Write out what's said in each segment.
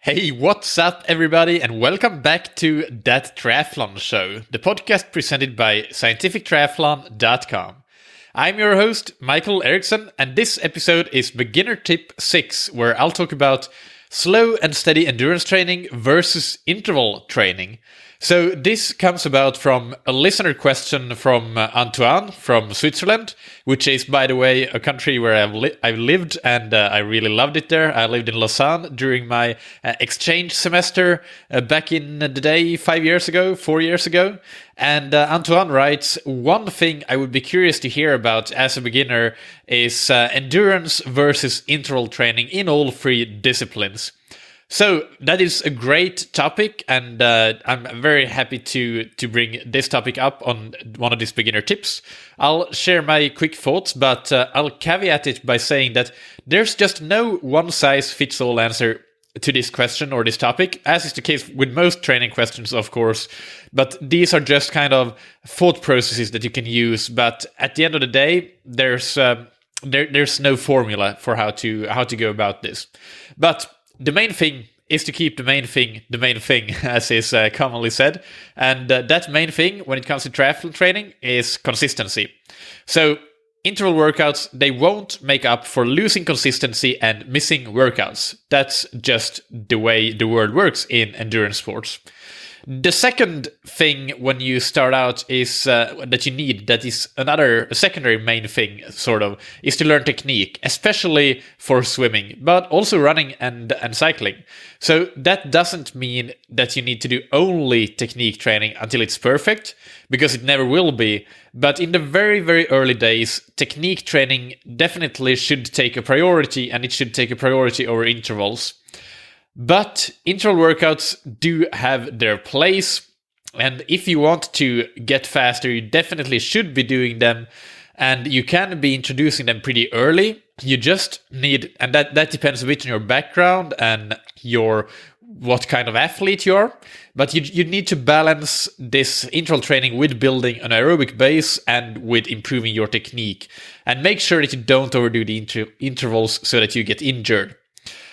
Hey, what's up, everybody, and welcome back to That Triathlon Show, the podcast presented by scientifictriathlon.com. I'm your host, Michael Eriksson, and this episode is Beginner Tip 6, where I'll talk about slow and steady endurance training versus interval training. So this comes about from a listener question from Antoine from Switzerland, which is, by the way, a country where I've lived and I really loved it there. I lived in Lausanne during my exchange semester back in the day 4 years ago. And Antoine writes, one thing I would be curious to hear about as a beginner is endurance versus interval training in all three disciplines. So that is a great topic, and I'm very happy to bring this topic up on one of these beginner tips. I'll share my quick thoughts, but I'll caveat it by saying that there's just no one-size-fits-all answer to this question or this topic, as is the case with most training questions, of course. But these are just kind of thought processes that you can use. But at the end of the day, there's no formula for how to go about this. But the main thing is to keep the main thing, as is commonly said. And that main thing when it comes to triathlon training is consistency. So interval workouts, they won't make up for losing consistency and missing workouts. That's just the way the world works in endurance sports. The second thing when you start out is that you need, that is a secondary main thing, sort of, is to learn technique, especially for swimming, but also running and cycling. So that doesn't mean that you need to do only technique training until it's perfect, because it never will be. But in the very, very early days, technique training definitely should take a priority, and it should take a priority over intervals. But interval workouts do have their place, and if you want to get faster, you definitely should be doing them, and you can be introducing them pretty early. You just need, and that depends a bit on your background and what kind of athlete you are, but you need to balance this interval training with building an aerobic base and with improving your technique, and make sure that you don't overdo the intervals so that you get injured.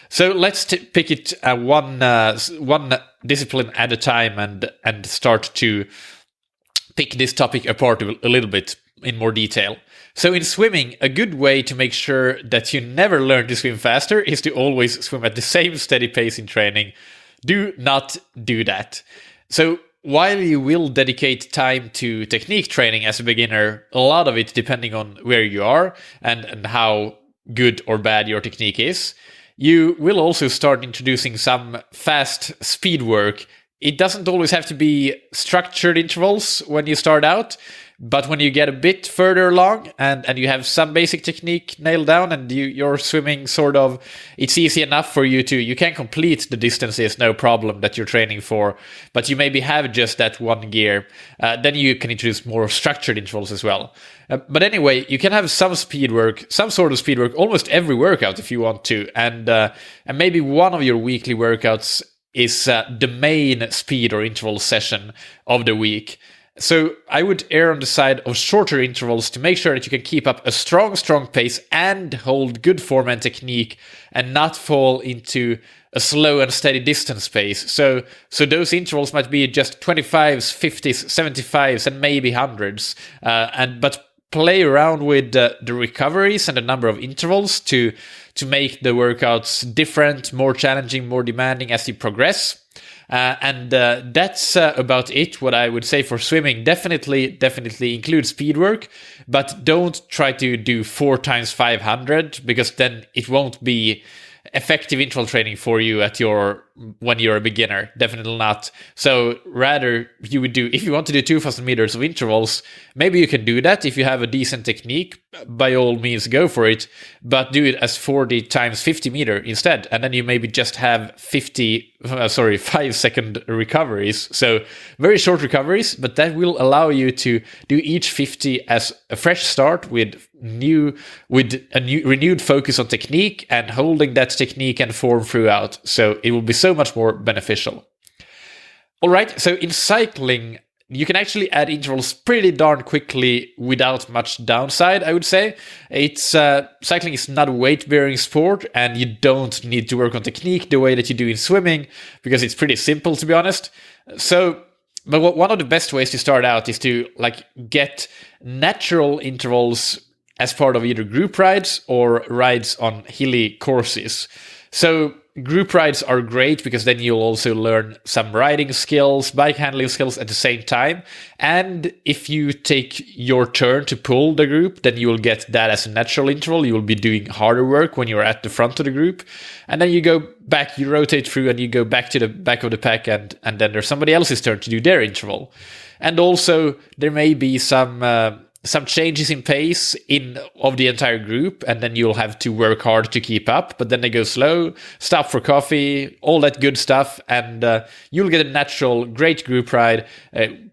So let's pick it one discipline at a time and start to pick this topic apart a little bit in more detail. So in swimming, a good way to make sure that you never learn to swim faster is to always swim at the same steady pace in training. Do not do that. So while you will dedicate time to technique training as a beginner, a lot of it depending on where you are and how good or bad your technique is, you will also start introducing some fast speed work. It doesn't always have to be structured intervals when you start out, but when you get a bit further along and you have some basic technique nailed down and you're swimming sort of, it's easy enough for you can complete the distances, no problem, that you're training for, but you maybe have just that one gear, then you can introduce more structured intervals as well. But anyway, you can have some speed work, some sort of speed work, almost every workout if you want to, and maybe one of your weekly workouts is the main speed or interval session of the week. So I would err on the side of shorter intervals to make sure that you can keep up a strong pace and hold good form and technique and not fall into a slow and steady distance pace. So those intervals might be just 25s, 50s, 75s, and maybe 100s. But play around with the recoveries and the number of intervals to make the workouts different, more challenging, more demanding as you progress. That's about it. What I would say for swimming, definitely include speed work, but don't try to do 4 times 500 because then it won't be effective interval training for you when you're a beginner. Definitely not. So rather you would do, if you want to do 2,000 meters of intervals, maybe you can do that. If you have a decent technique, by all means go for it, but do it as 40 times 50 meter instead. And then you maybe just have 5-second recoveries. So very short recoveries, but that will allow you to do each 50 as a fresh start with a renewed focus on technique and holding that technique and form throughout. So it will be so much more beneficial. All right, so in cycling, you can actually add intervals pretty darn quickly without much downside, I would say. Cycling is not a weight-bearing sport, and you don't need to work on technique the way that you do in swimming, because it's pretty simple, to be honest. But one of the best ways to start out is to get natural intervals as part of either group rides or rides on hilly courses. So group rides are great because then you'll also learn some riding skills, bike handling skills at the same time. And if you take your turn to pull the group, then you will get that as a natural interval. You will be doing harder work when you're at the front of the group. And then you go back, you rotate through and you go back to the back of the pack, and then there's somebody else's turn to do their interval. And also there may be some changes in pace of the entire group, and then you'll have to work hard to keep up, but then they go slow, stop for coffee, all that good stuff, and you'll get a natural, great group ride,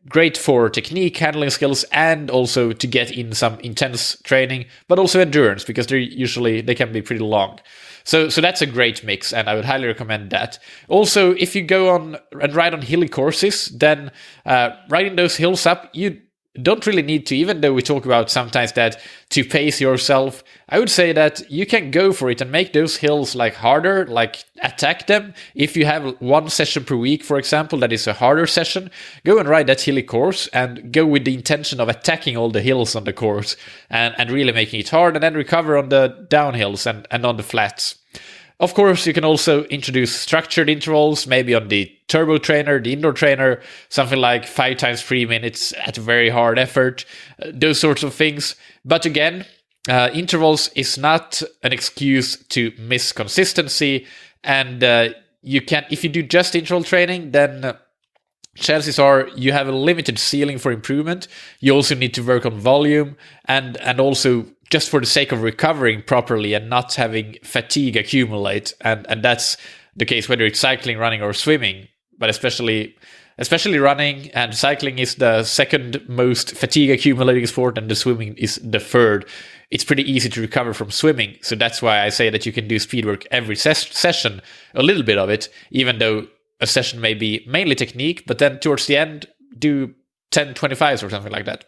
great for technique, handling skills, and also to get in some intense training, but also endurance, because they can be pretty long. So that's a great mix, and I would highly recommend that. Also, if you go on and ride on hilly courses, then riding those hills up, you don't really need to, even though we talk about sometimes that to pace yourself, I would say that you can go for it and make those hills harder, attack them. If you have one session per week, for example, that is a harder session, go and ride that hilly course and go with the intention of attacking all the hills on the course and really making it hard, and then recover on the downhills and on the flats. Of course, you can also introduce structured intervals, maybe on the turbo trainer, the indoor trainer, something like 5 times 3 minutes at a very hard effort, those sorts of things. But again, intervals is not an excuse to miss consistency. And if you do just interval training, then chances are you have a limited ceiling for improvement. You also need to work on volume and also just for the sake of recovering properly and not having fatigue accumulate. And that's the case whether it's cycling, running, or swimming. But especially running, and cycling is the second most fatigue accumulating sport, and the swimming is the third. It's pretty easy to recover from swimming. So that's why I say that you can do speed work every session, a little bit of it, even though a session may be mainly technique, but then towards the end, do 10 25s or something like that.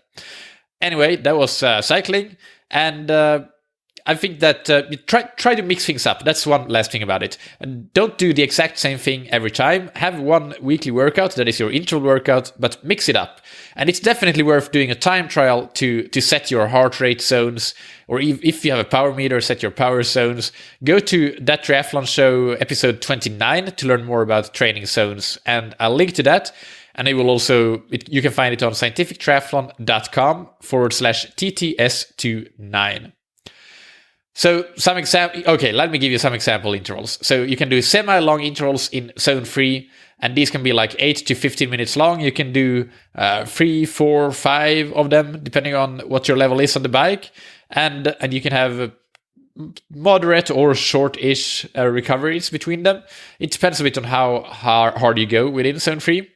Anyway, that was cycling. And I think that you try to mix things up. That's one last thing about it. And don't do the exact same thing every time. Have one weekly workout that is your interval workout, but mix it up. And it's definitely worth doing a time trial to set your heart rate zones, or if you have a power meter, set your power zones. Go to That Triathlon Show episode 29 to learn more about training zones, and I'll link to that. And it will also, you can find it on scientifictriathlon.com/TTS29. So let me give you some example intervals. So you can do semi-long intervals in zone 3, and these can be 8 to 15 minutes long. You can do 3, 4, 5 of them, depending on what your level is on the bike. And you can have moderate or short-ish recoveries between them. It depends a bit on how hard you go within zone 3.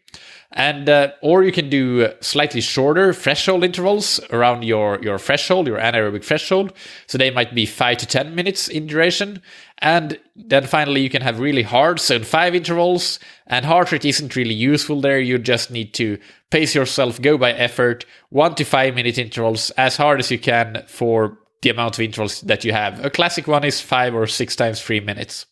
And or you can do slightly shorter threshold intervals around your threshold, your anaerobic threshold. So they might be 5 to 10 minutes in duration. And then finally, you can have really hard zone 5 intervals. And heart rate isn't really useful there. You just need to pace yourself, go by effort, 1 to 5 minute intervals as hard as you can for the amount of intervals that you have. A classic one is 5 or 6 times 3 minutes.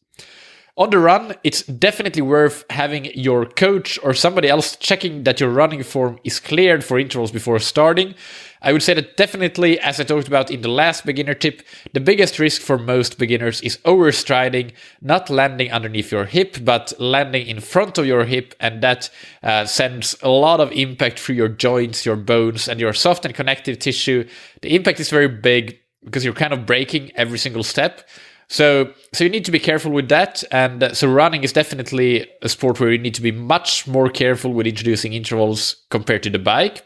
On the run, it's definitely worth having your coach or somebody else checking that your running form is cleared for intervals before starting. I would say that definitely, as I talked about in the last beginner tip, the biggest risk for most beginners is overstriding, not landing underneath your hip, but landing in front of your hip, and that sends a lot of impact through your joints, your bones, and your soft and connective tissue. The impact is very big because you're kind of breaking every single step. So you need to be careful with that. And so running is definitely a sport where you need to be much more careful with introducing intervals compared to the bike.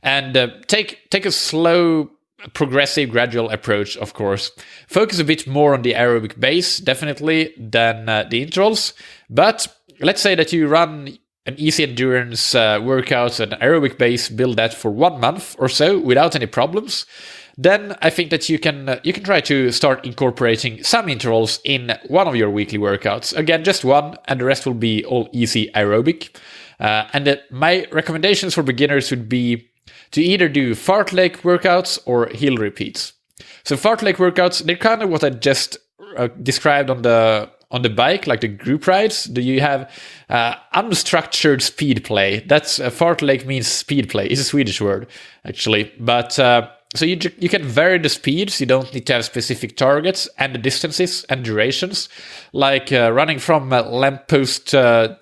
And take a slow, progressive, gradual approach, of course. Focus a bit more on the aerobic base, definitely, than the intervals. But let's say that you run an easy endurance workout, an aerobic base, build that for 1 month or so without any problems. then I think that you can try to start incorporating some intervals in one of your weekly workouts. Again, just one, and the rest will be all easy aerobic. My recommendations for beginners would be to either do fartlek workouts or hill repeats. So fartlek workouts, they're kind of what I just described on the bike, like the group rides. Do you have unstructured speed play? That's fartlek means speed play. It's a Swedish word actually, but so you can vary the speeds. You don't need to have specific targets and the distances and durations, like running from lamppost to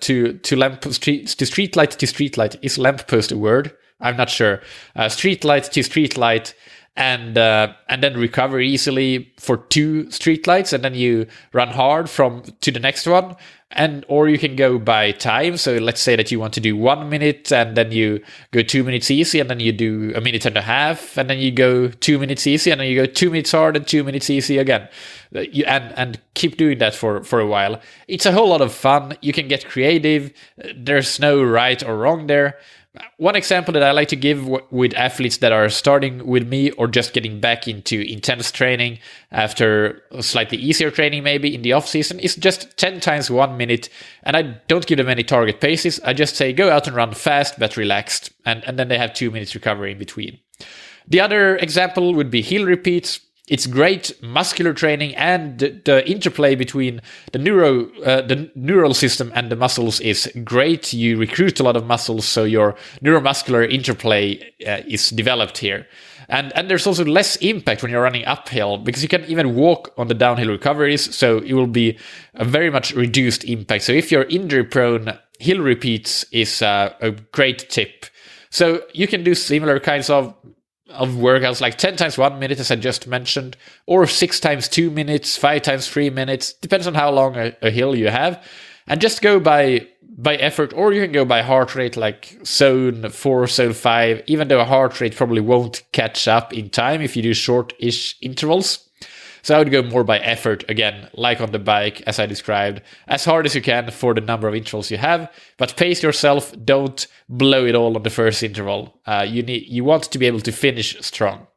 lamppost to street light to street light. Is lamppost a word? I'm not sure. Street light to street light. And then recover easily for 2 streetlights, and then you run hard to the next one, or you can go by time. So let's say that you want to do 1 minute, and then you go 2 minutes easy, and then you do a minute and a half, and then you go 2 minutes easy, and then you go 2 minutes hard and 2 minutes easy again. And keep doing that for a while. It's a whole lot of fun. You can get creative. There's no right or wrong there. One example that I like to give with athletes that are starting with me or just getting back into intense training after slightly easier training maybe in the off season is just 10 times 1 minute, and I don't give them any target paces. I just say go out and run fast but relaxed, and then they have 2 minutes recovery in between. The other example would be hill repeats. It's great muscular training, and the interplay between the neural system and the muscles is great. You recruit a lot of muscles, so your neuromuscular interplay is developed here. And there's also less impact when you're running uphill, because you can even walk on the downhill recoveries, so it will be a very much reduced impact. So if you're injury prone, hill repeats is a great tip. So you can do similar kinds of workouts, like 10 times 1 minute, as I just mentioned, or 6 times 2 minutes, 5 times 3 minutes, depends on how long a hill you have, and just go by effort, or you can go by heart rate, like zone 4, zone 5, even though a heart rate probably won't catch up in time if you do short-ish intervals. So I would go more by effort, again, like on the bike, as I described, as hard as you can for the number of intervals you have, but pace yourself, don't blow it all on the first interval. You want to be able to finish strong.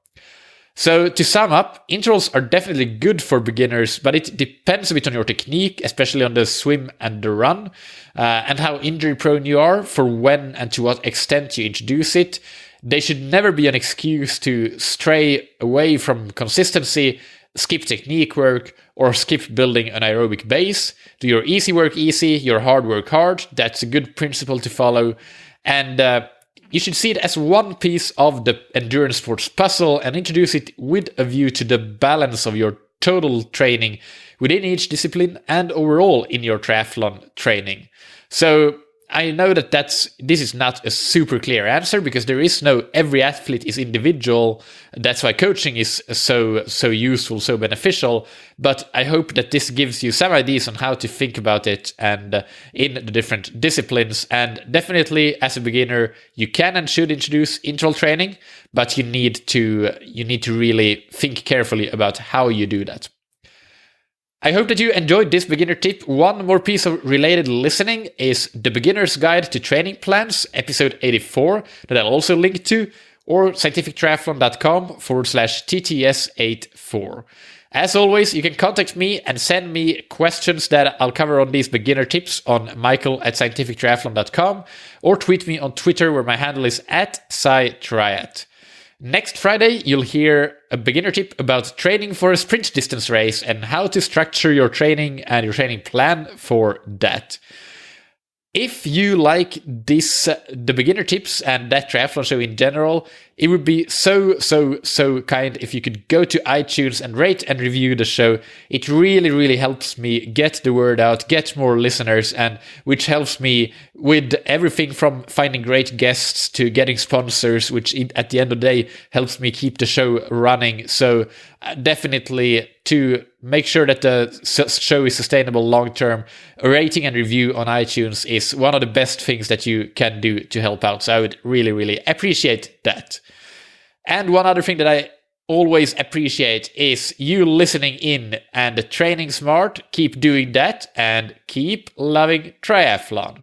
So to sum up, intervals are definitely good for beginners, but it depends a bit on your technique, especially on the swim and the run, and how injury prone you are for when and to what extent you introduce it. They should never be an excuse to stray away from consistency, skip technique work, or skip building an aerobic base. Do your easy work easy, your hard work hard. That's a good principle to follow. And you should see it as one piece of the endurance sports puzzle and introduce it with a view to the balance of your total training within each discipline and overall in your triathlon training. So I know that this is not a super clear answer, because there is no every athlete is individual. That's why coaching is so useful, so beneficial. But I hope that this gives you some ideas on how to think about it and in the different disciplines. And definitely, as a beginner, you can and should introduce interval training, but you need to really think carefully about how you do that. I hope that you enjoyed this beginner tip. One more piece of related listening is The Beginner's Guide to Training Plans, episode 84, that I'll also link to, or scientifictriathlon.com/TTS84. As always, you can contact me and send me questions that I'll cover on these beginner tips on michael@scientifictriathlon.com, or tweet me on Twitter, where my handle is @SciTriat. Next Friday, you'll hear a beginner tip about training for a sprint distance race and how to structure your training and your training plan for that. If you like the beginner tips and that triathlon show in general, it would be so kind if you could go to iTunes and rate and review the show. It really, really helps me get the word out, get more listeners, and which helps me with everything from finding great guests to getting sponsors, which at the end of the day helps me keep the show running. So definitely, to make sure that the show is sustainable long-term, a rating and review on iTunes is one of the best things that you can do to help out. So I would really, really appreciate that. And one other thing that I always appreciate is you listening in and training smart. Keep doing that and keep loving triathlon.